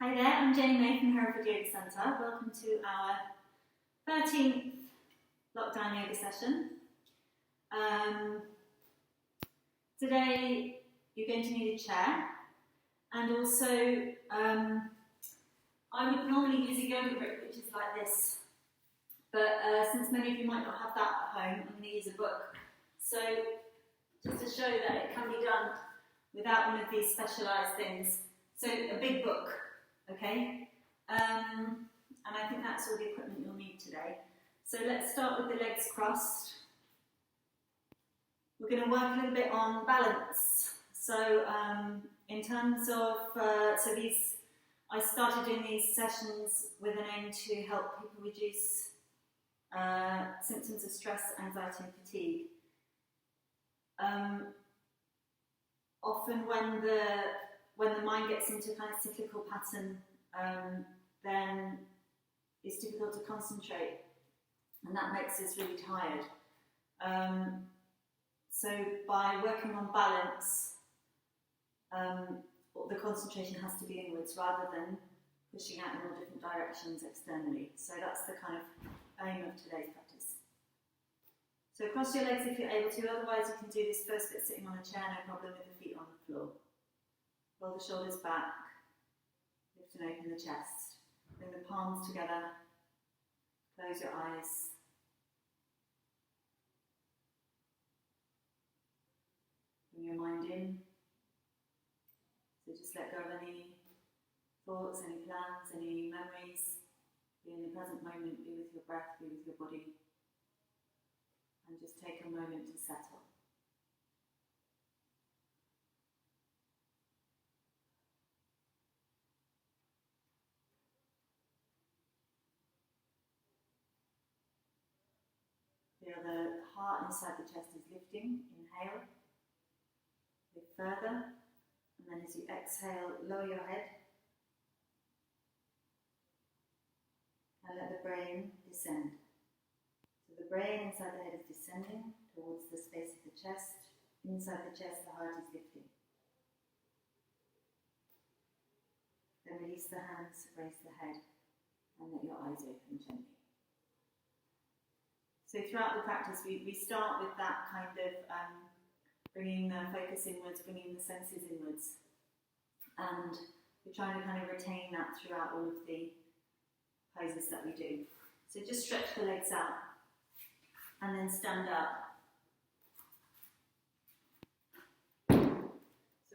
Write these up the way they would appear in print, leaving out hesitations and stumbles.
Hi there, I'm Jenny May from Hereford Yoga Centre. Welcome to our 13th lockdown yoga session. Today you're going to need a chair, and also I would normally use a yoga brick which is like this, but since many of you might not have that at home, I'm going to use a book. So just to show that it can be done without one of these specialised things. So a big book. Okay, and I think that's all the equipment you'll need today. So let's start with the legs crossed. We're going to work a little bit on balance. So in terms of, I started doing these sessions with an aim to help people reduce symptoms of stress, anxiety and fatigue. Often when the mind gets into a kind of cyclical pattern, then it's difficult to concentrate, and that makes us really tired. So by working on balance, the concentration has to be inwards rather than pushing out in all different directions externally. So that's the kind of aim of today's practice. So cross your legs if you're able to, otherwise you can do this first bit sitting on a chair, no problem, with the feet on the floor. Roll the shoulders back, lift and open the chest. Bring the palms together, close your eyes. Bring your mind in. So just let go of any thoughts, any plans, any memories. Be in the present moment, be with your breath, be with your body. And just take a moment to settle. Feel the heart inside the chest is lifting. Inhale. Lift further. And then as you exhale, lower your head. And let the brain descend. So the brain inside the head is descending towards the space of the chest. Inside the chest, the heart is lifting. Then release the hands, raise the head, and let your eyes open gently. So throughout the practice, we start with that kind of bringing the focus inwards, bringing the senses inwards. And we're trying to kind of retain that throughout all of the poses that we do. So just stretch the legs out and then stand up. So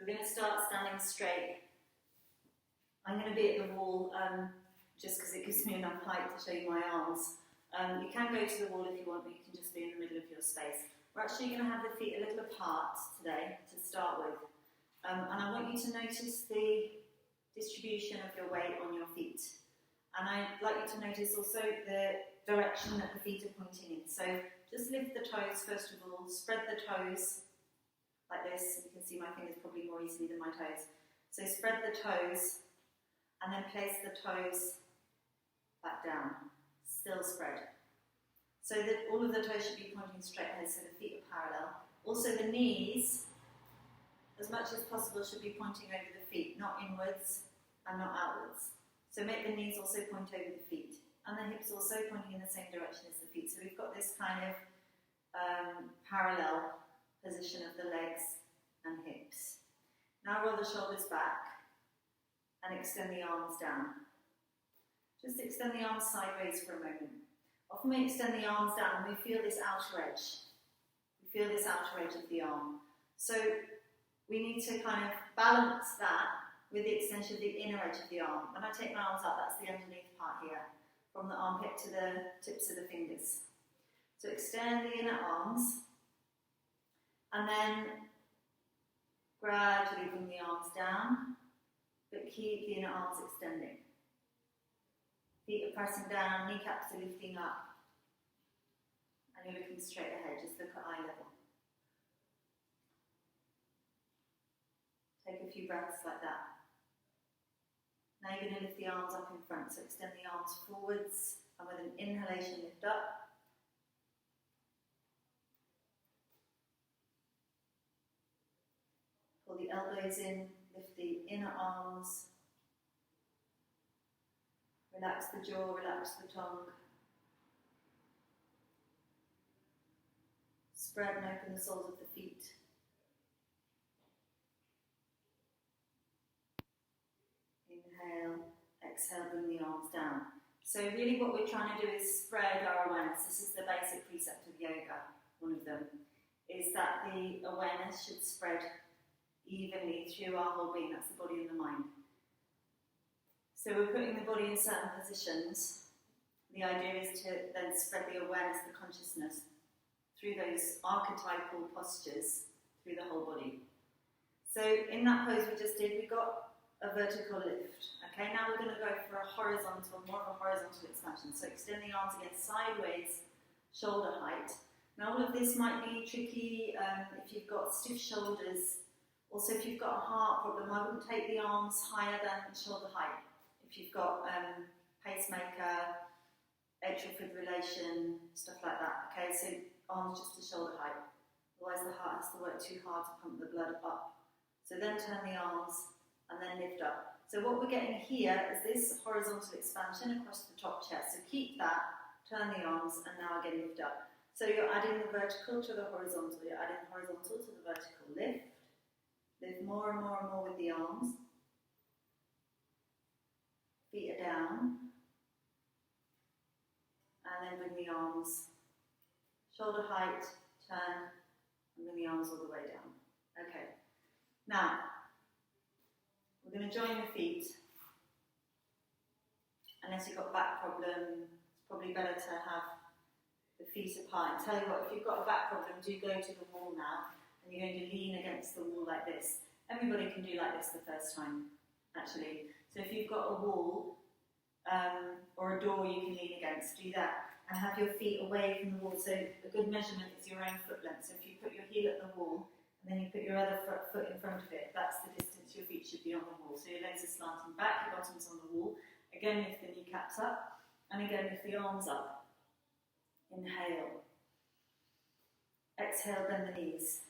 we're going to start standing straight. I'm going to be at the wall just because it gives me enough height to show you my arms. You can go to the wall if you want, but you can just be in the middle of your space. We're actually going to have the feet a little apart today to start with. And I want you to notice the distribution of your weight on your feet. And I'd like you to notice also the direction that the feet are pointing in. So just lift the toes first of all, spread the toes like this. You can see my fingers probably more easily than my toes. So spread the toes and then place the toes back down. Still spread. So that all of the toes should be pointing straight ahead, so the feet are parallel. Also the knees, as much as possible, should be pointing over the feet, not inwards and not outwards. So make the knees also point over the feet. And the hips also pointing in the same direction as the feet. So we've got this kind of parallel position of the legs and hips. Now roll the shoulders back and extend the arms down. Just extend the arms sideways for a moment. Often we extend the arms down and we feel this outer edge. We feel this outer edge of the arm. So we need to kind of balance that with the extension of the inner edge of the arm. When I take my arms up, that's the underneath part here, from the armpit to the tips of the fingers. So extend the inner arms and then gradually bring the arms down, but keep the inner arms extending. Feet are pressing down, kneecaps are lifting up, and you're looking straight ahead, just look at eye level. Take a few breaths like that. Now you're going to lift the arms up in front, so extend the arms forwards, and with an inhalation lift up. Pull the elbows in, lift the inner arms, Relax the jaw, relax the tongue. Spread and open the soles of the feet. Inhale, exhale, bring the arms down. So really what we're trying to do is spread our awareness. This is the basic precept of yoga, one of them, is that the awareness should spread evenly through our whole being. That's the body and the mind. So we're putting the body in certain positions. The idea is to then spread the awareness, the consciousness, through those archetypal postures, through the whole body. So in that pose we just did, we got a vertical lift. Okay, now we're going to go for a horizontal, more of a horizontal expansion. So extend the arms again sideways, shoulder height. Now all of this might be tricky if you've got stiff shoulders. Also if you've got a heart problem, I wouldn't take the arms higher than shoulder height. If you've got pacemaker, atrial fibrillation, stuff like that. Okay, so arms just to shoulder height. Otherwise the heart has to work too hard to pump the blood up. So then turn the arms and then lift up. So what we're getting here is this horizontal expansion across the top chest. So keep that, turn the arms, and now again lift up. So you're adding the vertical to the horizontal. You're adding the horizontal to the vertical. Lift. Lift more and more and more with the arms. Feet are down. And then bring the arms shoulder height, turn, and bring the arms all the way down. Okay. Now, we're going to join the feet. Unless you've got a back problem, it's probably better to have the feet apart. And tell you what, if you've got a back problem, do go to the wall now, and you're going to lean against the wall like this. Everybody can do like this the first time, actually. So if you've got a wall or a door you can lean against, do that. And have your feet away from the wall. So a good measurement is your own foot length. So if you put your heel at the wall, and then you put your other foot in front of it, that's the distance your feet should be on the wall. So your legs are slanting back, your bottom's on the wall. Again, lift the kneecaps up, and again, lift the arms up. Inhale. Exhale, bend the knees.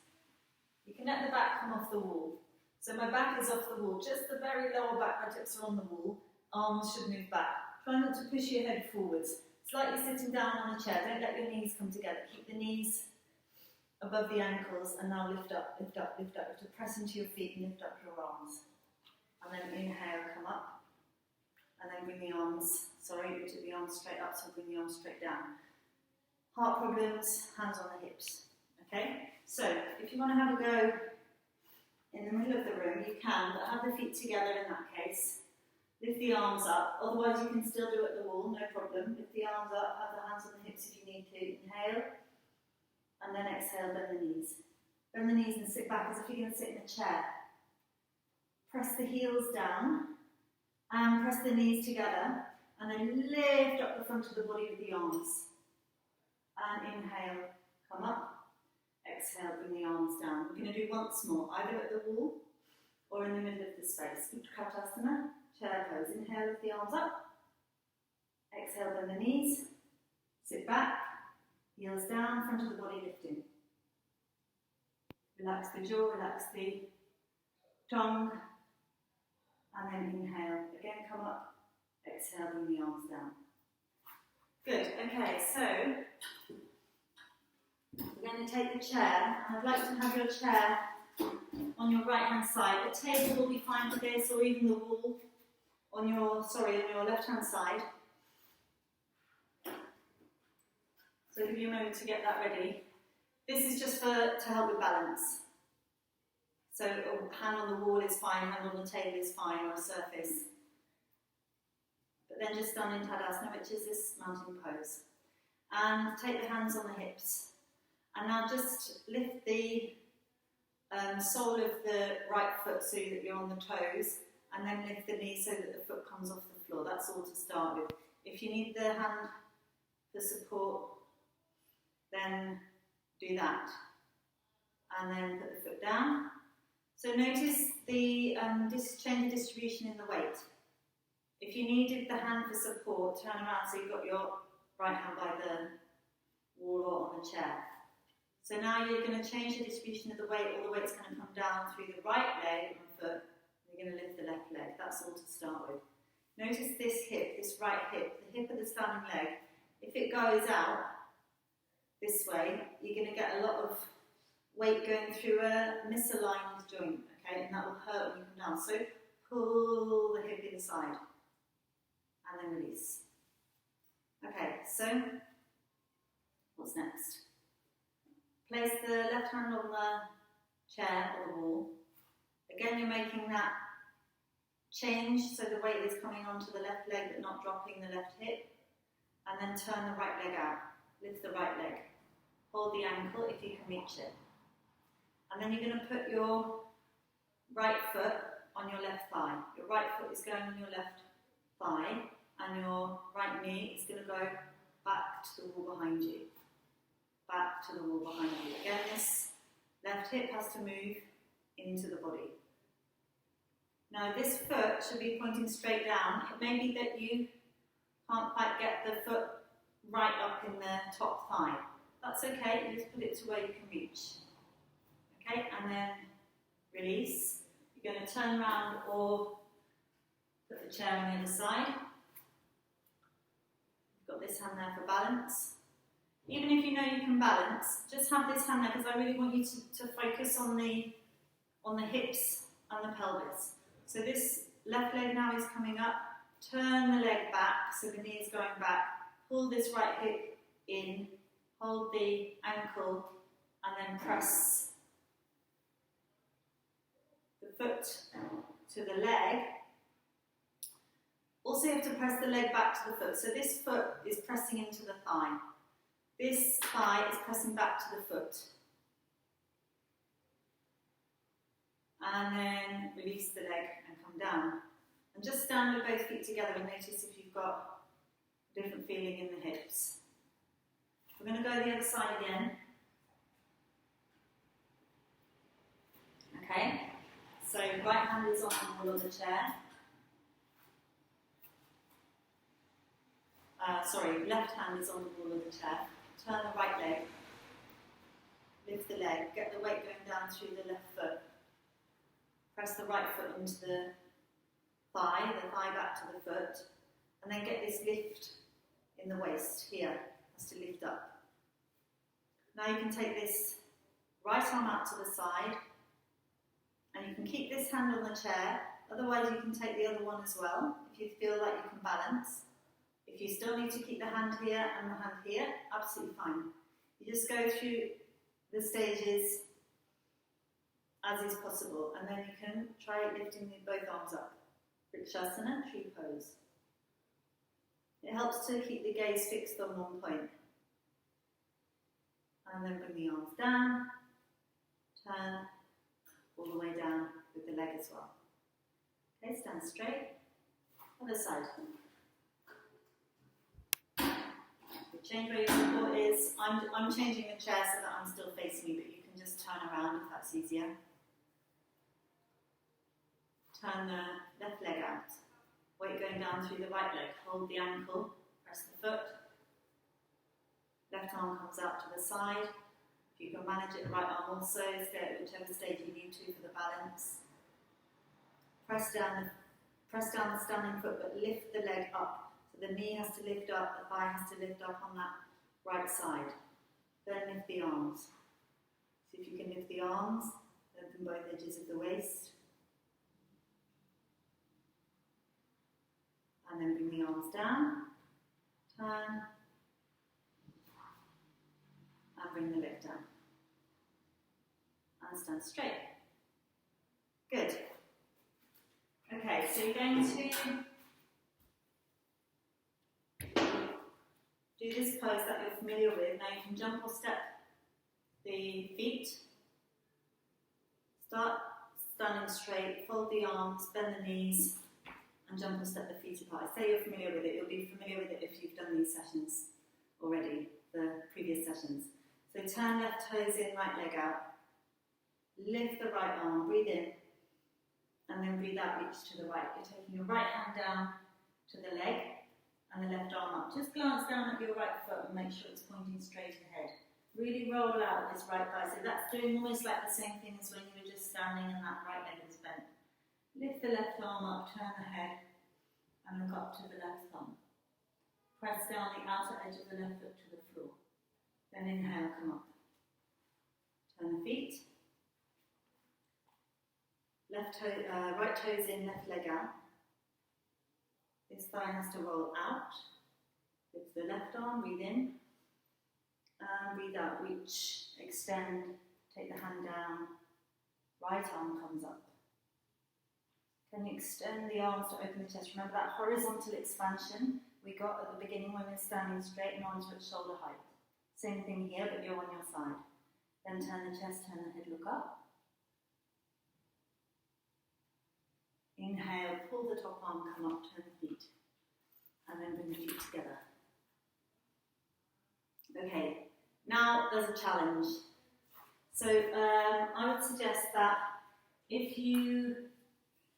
You can let the back come off the wall. So my back is off the wall, just the very lower back buttocks are on the wall, arms should move back. Try not to push your head forwards. Slightly sitting down on a chair, don't let your knees come together. Keep the knees above the ankles, and now lift up, lift up, lift up. To press into your feet and lift up your arms. And then inhale, come up. And then bring the arms, we took the arms straight up, so bring the arms straight down. Heart problems, hands on the hips. Okay? So, if you want to have a go in the middle of the room, you can, but have the feet together in that case. Lift the arms up, otherwise you can still do it at the wall, no problem. Lift the arms up, have the hands on the hips if you need to. Inhale. And then exhale, bend the knees. Bend the knees and sit back as if you're going to sit in a chair. Press the heels down and press the knees together, and then lift up the front of the body with the arms. And inhale, come up. Exhale, bring the arms down. We're going to do once more, either at the wall or in the middle of the space. Utkatasana, chair pose. Inhale, lift the arms up. Exhale, bend the knees. Sit back. Heels down, front of the body lifting. Relax the jaw, relax the tongue. And then inhale. Again, come up. Exhale, bring the arms down. Good. Okay, so we're going to take the chair. And I'd like to have your chair on your right hand side. The table will be fine for this, or even the wall on your left hand side. So give you a moment to get that ready. This is just to help with balance. So a hand on the wall is fine, hand on the table is fine, or a surface. But then just stand in Tadasana, which is this mountain pose. And take the hands on the hips. And now just lift the sole of the right foot so that you're on the toes, and then lift the knee so that the foot comes off the floor. That's all to start with. If you need the hand for support, then do that. And then put the foot down. So notice the change of distribution in the weight. If you needed the hand for support, turn around so you've got your right hand by the wall or on the chair. So now you're going to change the distribution of the weight. All the weight's going to come down through the right leg and foot. You're going to lift the left leg. That's all to start with. Notice this hip, this right hip, the hip of the standing leg. If it goes out this way, you're going to get a lot of weight going through a misaligned joint, okay, and that will hurt when you come down. So pull the hip inside and then release. Okay, so what's next? Place the left hand on the chair or the wall. Again, you're making that change so the weight is coming onto the left leg but not dropping the left hip. And then turn the right leg out. Lift the right leg. Hold the ankle if you can reach it. And then you're going to put your right foot on your left thigh. Your right foot is going on your left thigh and your right knee is going to go back to the wall behind you. Back to the wall behind you. Again, this left hip has to move into the body. Now this foot should be pointing straight down. It may be that you can't quite get the foot right up in the top thigh. That's okay, you just put it to where you can reach. Okay, and then release. You're going to turn around or put the chair on the other side. You've got this hand there for balance. Even if you know you can balance, just have this hand there because I really want you to focus on the hips and the pelvis. So this left leg now is coming up. Turn the leg back so the knee is going back. Pull this right hip in. Hold the ankle and then press the foot to the leg. Also you have to press the leg back to the foot. So this foot is pressing into the thigh. This thigh is pressing back to the foot. And then release the leg and come down. And just stand with both feet together and notice if you've got a different feeling in the hips. We're going to go the other side again. Okay, so right hand is on the wall of the chair. Left hand is on the wall of the chair. Turn the right leg. Lift the leg. Get the weight going down through the left foot. Press the right foot into the thigh back to the foot, and then get this lift in the waist here. Has to lift up. Now you can take this right arm out to the side, and you can keep this hand on the chair. Otherwise, you can take the other one as well if you feel like you can balance. If you still need to keep the hand here and the hand here, absolutely fine. You just go through the stages as is possible, and then you can try lifting both arms up. Vrikshasana, tree pose. It helps to keep the gaze fixed on one point. And then bring the arms down, turn all the way down with the leg as well. Okay, stand straight. Other side. Change where your support is. I'm changing the chair so that I'm still facing you, but you can just turn around if that's easier. Turn the left leg out. Weight going down through the right leg. Hold the ankle, press the foot. Left arm comes out to the side. If you can manage it, right arm also. Stay at whichever stage you need to for the balance. Press down the standing foot, but lift the leg up. The knee has to lift up, the thigh has to lift up on that right side. Then lift the arms. See if you can lift the arms, open both edges of the waist. And then bring the arms down, turn, and bring the leg down. And stand straight. Good. Okay, so you're going to do this pose that you're familiar with. Now you can jump or step the feet. Start standing straight, fold the arms, bend the knees, and jump or step the feet apart. Say you're familiar with it. You'll be familiar with it if you've done these sessions already, the previous sessions. So turn left toes in, right leg out. Lift the right arm, breathe in, and then breathe out, reach to the right. You're taking your right hand down to the leg, and the left arm up. Just glance down at your right foot and make sure it's pointing straight ahead. Really roll out this right thigh. So that's doing almost like the same thing as when you were just standing and that right leg is bent. Lift the left arm up, turn the head, and and look up to the left thumb. Press down the outer edge of the left foot to the floor. Then inhale, come up. Turn the feet. Right toes in, left leg out. This thigh has to roll out. Lift the left arm, breathe in. And breathe out, reach, extend, take the hand down. Right arm comes up. Can you extend the arms to open the chest? Remember that horizontal expansion we got at the beginning when we're standing straight and arms at shoulder height. Same thing here, but you're on your side. Then turn the chest, turn the head, look up. Inhale, pull the top arm, come up, turn the feet. And then bring the feet together. Okay, now there's a challenge. So I would suggest that if you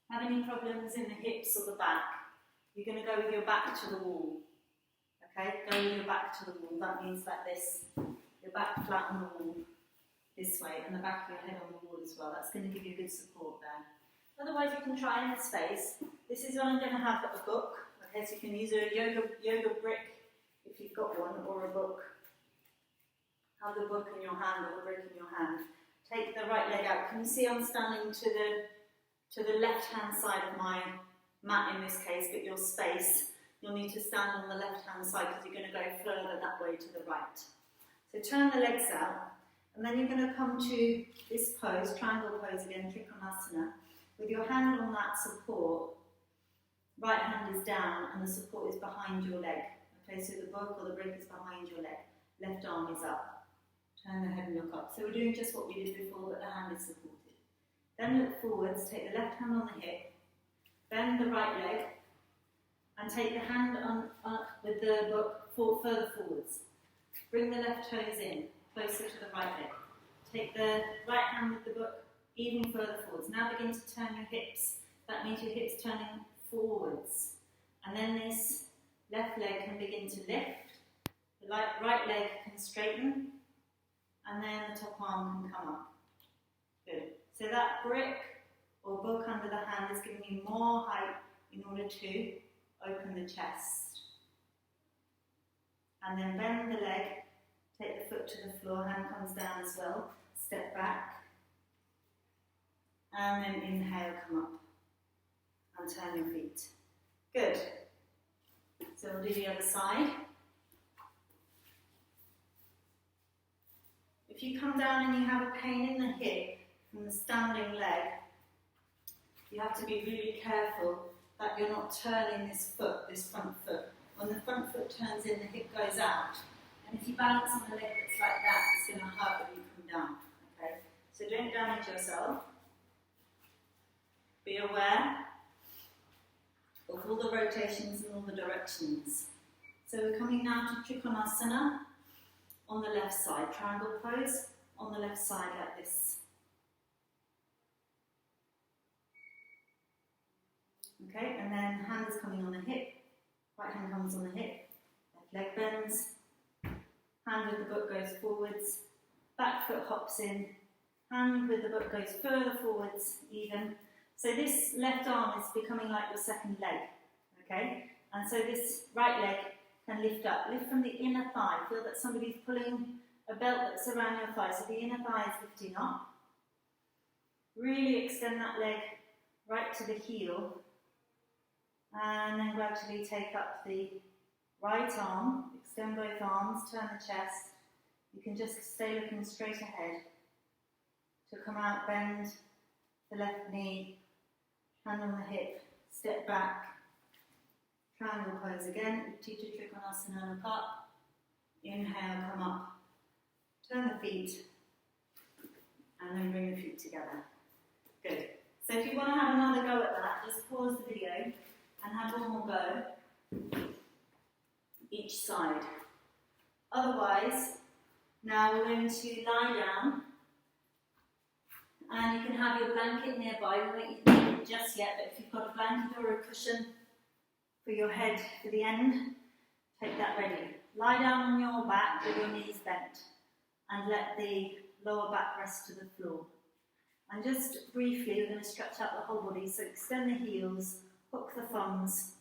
have any problems in the hips or the back, you're going to go with your back to the wall. Okay, go with your back to the wall. That means like this, your back flat on the wall, this way, and the back of your head on the wall as well. That's going to give you good support there. Otherwise, you can try in the space. This is what I'm going to have a book. Okay, so you can use a yoga brick if you've got one, or a book. Have the book in your hand or the brick in your hand. Take the right leg out. Can you see I'm standing to the left-hand side of my mat in this case, but your space, you'll need to stand on the left-hand side because you're going to go further that way to the right. So turn the legs out, and then you're going to come to this pose, triangle pose again, Trikonasana, with your hand on that support. Right hand is down and the support is behind your leg. Okay, so the book or the brick is behind your leg. Left arm is up. Turn the head and look up. So we're doing just what we did before, but the hand is supported. Then look forwards, take the left hand on the hip, bend the right leg, and take the hand on with the book further forwards. Bring the left toes in, closer to the right leg. Take the right hand with the book even further forwards. Now begin to turn your hips. That means your hips turning forwards. And then this left leg can begin to lift. The right leg can straighten. And then the top arm can come up. Good. So that brick or book under the hand is giving you more height in order to open the chest. And then bend the leg, take the foot to the floor, hand comes down as well, step back. And then inhale, come up. And turn your feet. Good. So we'll do the other side. If you come down and you have a pain in the hip from the standing leg, you have to be really careful that you're not turning this foot, this front foot. When the front foot turns in, the hip goes out. And if you balance on a leg that's like that, it's going to hurt when you come down. Okay? So don't damage yourself. Be aware of all the rotations and all the directions. So we're coming now to Trikonasana. On the left side, triangle pose, on the left side like this. Okay, and then hand is coming on the hip, right hand comes on the hip, left leg bends, hand with the book goes forwards, back foot hops in, hand with the book goes further forwards, even. So this left arm is becoming like your second leg, okay? And so this right leg can lift up. Lift from the inner thigh. Feel that somebody's pulling a belt that's around your thigh. So the inner thigh is lifting up. Really extend that leg right to the heel. And then gradually take up the right arm. Extend both arms. Turn the chest. You can just stay looking straight ahead. To come out, bend the left knee. Hand on the hip. Step back. Triangle pose again, Utthita Trikonasana, look up, inhale, come up, turn the feet, and then bring the feet together. Good. So if you want to have another go at that, just pause the video and have one more go each side. Otherwise, now we're going to lie down, and you can have your blanket nearby. We won't need it just yet, but if you've got a blanket or a cushion for your head for the end, take that ready. Lie down on your back with your knees bent and let the lower back rest to the floor. And just briefly, we're going to stretch out the whole body, so extend the heels, hook the thumbs,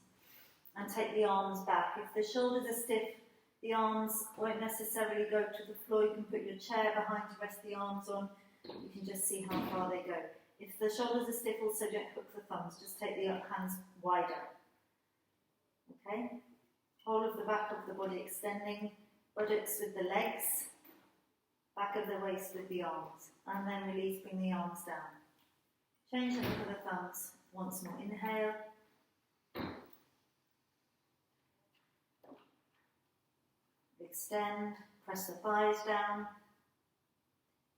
and take the arms back. If the shoulders are stiff, the arms won't necessarily go to the floor. You can put your chair behind to rest the arms on. You can just see how far they go. If the shoulders are stiff, also don't hook the thumbs. Just take the hands wider. Okay? Whole of the back of the body extending, buttocks with the legs, back of the waist with the arms. And then release, bring the arms down. Change the look of the thumbs. Once more, inhale. Extend, press the thighs down.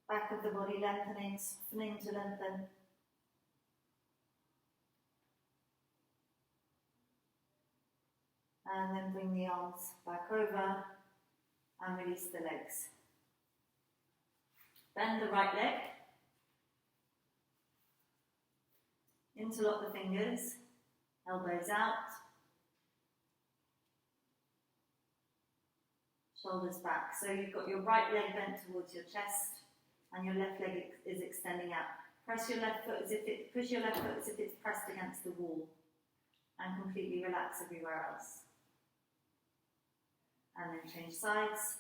Back of the body lengthening, softening to lengthen. And then bring the arms back over and release the legs. Bend the right leg. Interlock the fingers, elbows out. Shoulders back. So you've got your right leg bent towards your chest and your left leg is extending out. Push your left foot as if it's pressed against the wall and completely relax everywhere else. And then change sides.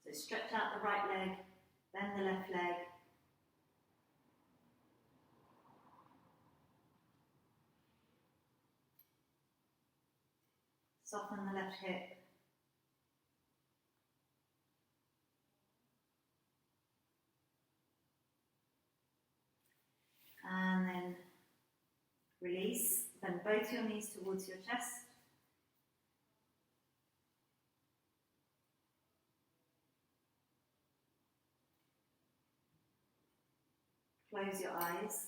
So stretch out the right leg, bend the left leg. Soften the left hip. And then release. Bend both your knees towards your chest. Close your eyes.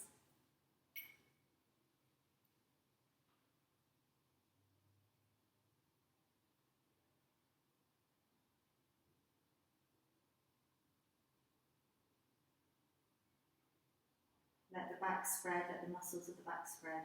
Let the back spread, let the muscles of the back spread.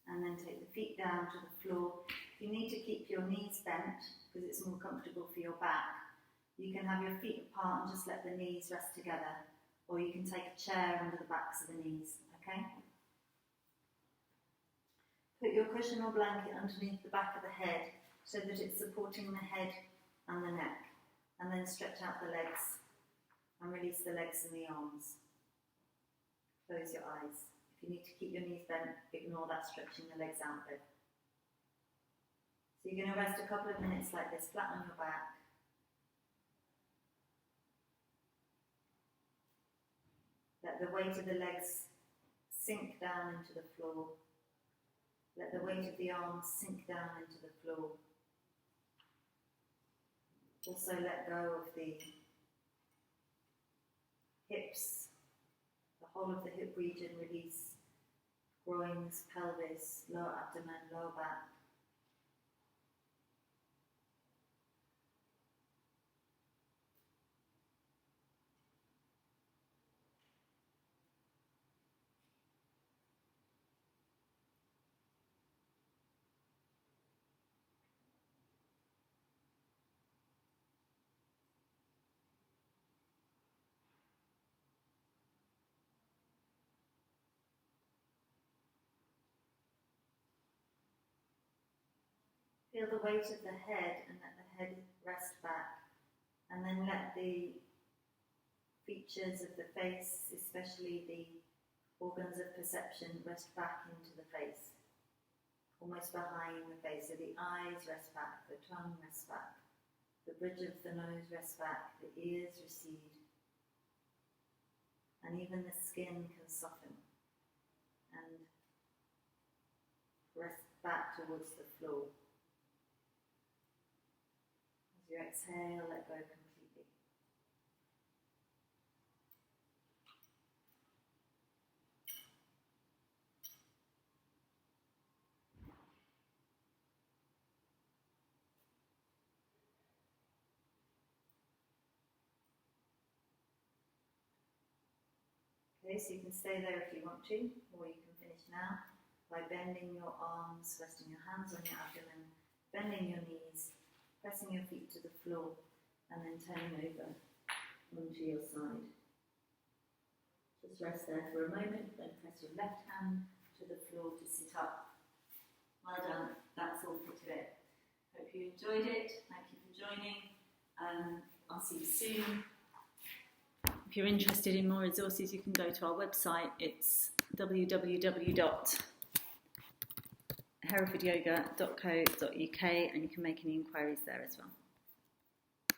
And then take the feet down to the floor. You need to keep your knees bent because it's more comfortable for your back. You can have your feet apart and just let the knees rest together, or you can take a chair under the backs of the knees, okay? Put your cushion or blanket underneath the back of the head so that it's supporting the head and the neck, and then stretch out the legs and release the legs and the arms. Close your eyes. If you need to keep your knees bent, ignore that stretching the legs out bit. So you're going to rest a couple of minutes like this, flat on your back. Let the weight of the legs sink down into the floor. Let the weight of the arms sink down into the floor. Also let go of the hips, the whole of the hip region, release groins, pelvis, lower abdomen, lower back. Feel the weight of the head and let the head rest back. And then let the features of the face, especially the organs of perception, rest back into the face. Almost behind the face. So the eyes rest back, the tongue rests back, the bridge of the nose rests back, the ears recede. And even the skin can soften and rest back towards the floor. As you exhale, let go completely. Okay, so you can stay there if you want to, or you can finish now by bending your arms, resting your hands on your abdomen, bending your knees, pressing your feet to the floor, and then turning over onto your side. Just rest there for a moment, then press your left hand to the floor to sit up. Well done, that's all for today. Hope you enjoyed it. Thank you for joining. I'll see you soon. If you're interested in more resources, you can go to our website. It's www.herefordyoga.co.uk, and you can make any inquiries there as well.